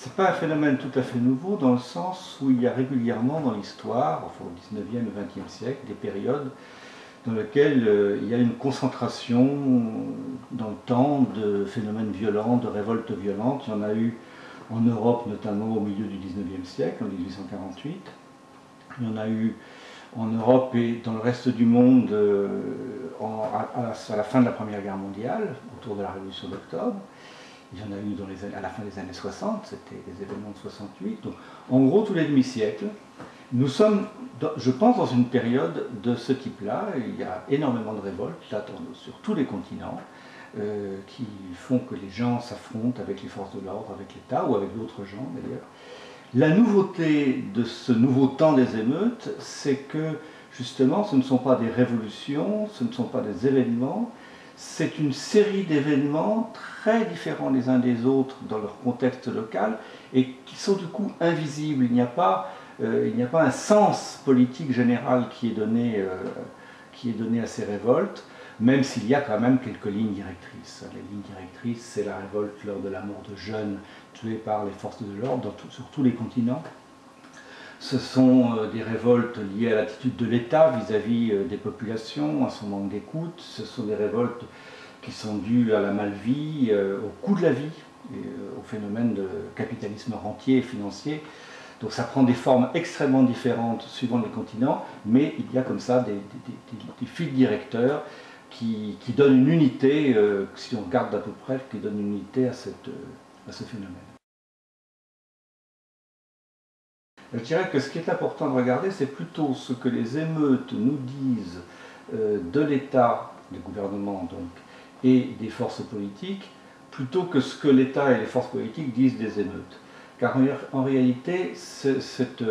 c'est pas un phénomène tout à fait nouveau dans le sens où il y a régulièrement dans l'histoire, enfin au 19e et 20e siècle, des périodes dans lesquelles il y a une concentration dans le temps de phénomènes violents, de révoltes violentes. Il y en a eu en Europe, notamment au milieu du 19e siècle, en 1848. Il y en a eu en Europe et dans le reste du monde à la fin de la Première Guerre mondiale, autour de la Révolution d'octobre. Il y en a eu à la fin des années 60, c'était les événements de 68. Donc, en gros, tous les demi-siècles, nous sommes, je pense, dans une période de ce type-là. Il y a énormément de révoltes, là, sur tous les continents, qui font que les gens s'affrontent avec les forces de l'ordre, avec l'État, ou avec d'autres gens d'ailleurs. La nouveauté de ce nouveau temps des émeutes, c'est que, justement, ce ne sont pas des révolutions, ce ne sont pas des événements, c'est une série d'événements très différents les uns des autres dans leur contexte local et qui sont du coup invisibles. Il n'y a pas un sens politique général qui est donné à ces révoltes, même s'il y a quand même quelques lignes directrices. Les lignes directrices, c'est la révolte lors de la mort de jeunes tués par les forces de l'ordre sur tous les continents. Ce sont des révoltes liées à l'attitude de l'État vis-à-vis des populations, à son manque d'écoute. Ce sont des révoltes qui sont dues à la malvie, au coût de la vie, et au phénomène de capitalisme rentier et financier. Donc ça prend des formes extrêmement différentes suivant les continents, mais il y a comme ça des fils directeurs qui donnent une unité, si on regarde d'à peu près, qui donnent une unité à ce phénomène. Je dirais que ce qui est important de regarder, c'est plutôt ce que les émeutes nous disent de l'État, du gouvernement donc, et des forces politiques, plutôt que ce que l'État et les forces politiques disent des émeutes. Car en réalité, cette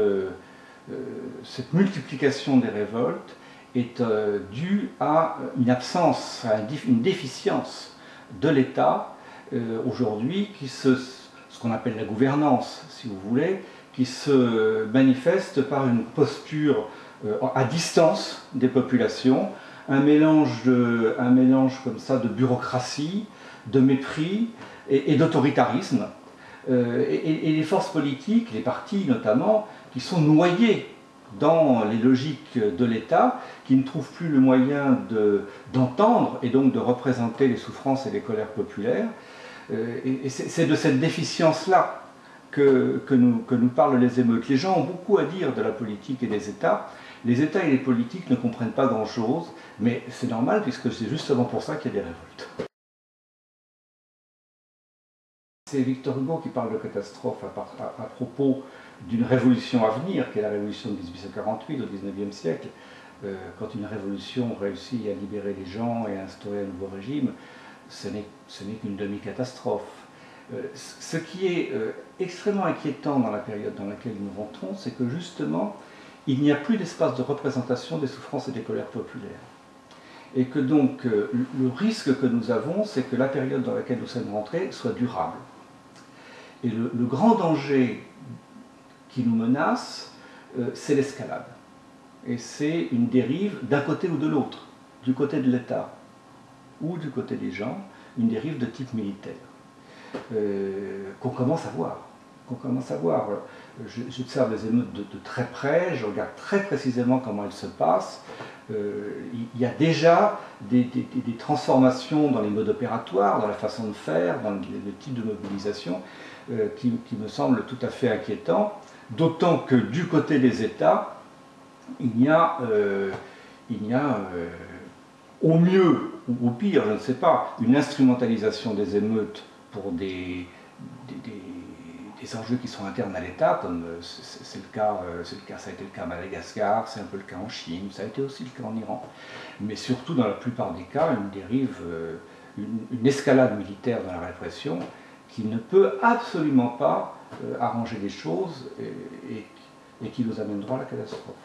multiplication des révoltes est due à une absence, à une déficience de l'État aujourd'hui, ce qu'on appelle la gouvernance, si vous voulez, qui se manifeste par une posture à distance des populations, un mélange comme ça de bureaucratie, de mépris et d'autoritarisme. Et les forces politiques, les partis notamment, qui sont noyés dans les logiques de l'État, qui ne trouvent plus le moyen d'entendre et donc de représenter les souffrances et les colères populaires. Et c'est de cette déficience-là que nous parlent les émeutes. Les gens ont beaucoup à dire de la politique et des États. Les États et les politiques ne comprennent pas grand-chose, mais c'est normal puisque c'est justement pour ça qu'il y a des révoltes. C'est Victor Hugo qui parle de catastrophe à propos d'une révolution à venir, qui est la révolution de 1848 au XIXe siècle. Quand une révolution réussit à libérer les gens et à instaurer un nouveau régime, ce n'est qu'une demi-catastrophe. Ce qui est extrêmement inquiétant dans la période dans laquelle nous rentrons, c'est que justement, il n'y a plus d'espace de représentation des souffrances et des colères populaires. Et que donc, le risque que nous avons, c'est que la période dans laquelle nous sommes rentrés soit durable. Et le grand danger qui nous menace, c'est l'escalade. Et c'est une dérive d'un côté ou de l'autre, du côté de l'État ou du côté des gens, une dérive de type militaire. Qu'on commence à voir. J'observe les émeutes de très près, je regarde très précisément comment elles se passent. Il y a déjà des transformations dans les modes opératoires, dans la façon de faire, dans le type de mobilisation, qui me semblent tout à fait inquiétants, d'autant que du côté des États, il y a au mieux ou au pire, je ne sais pas, une instrumentalisation des émeutes pour des enjeux qui sont internes à l'État, comme ça a été le cas à Madagascar, c'est un peu le cas en Chine, ça a été aussi le cas en Iran, mais surtout dans la plupart des cas, une dérive, une escalade militaire dans la répression qui ne peut absolument pas arranger les choses et qui nous amènera à la catastrophe.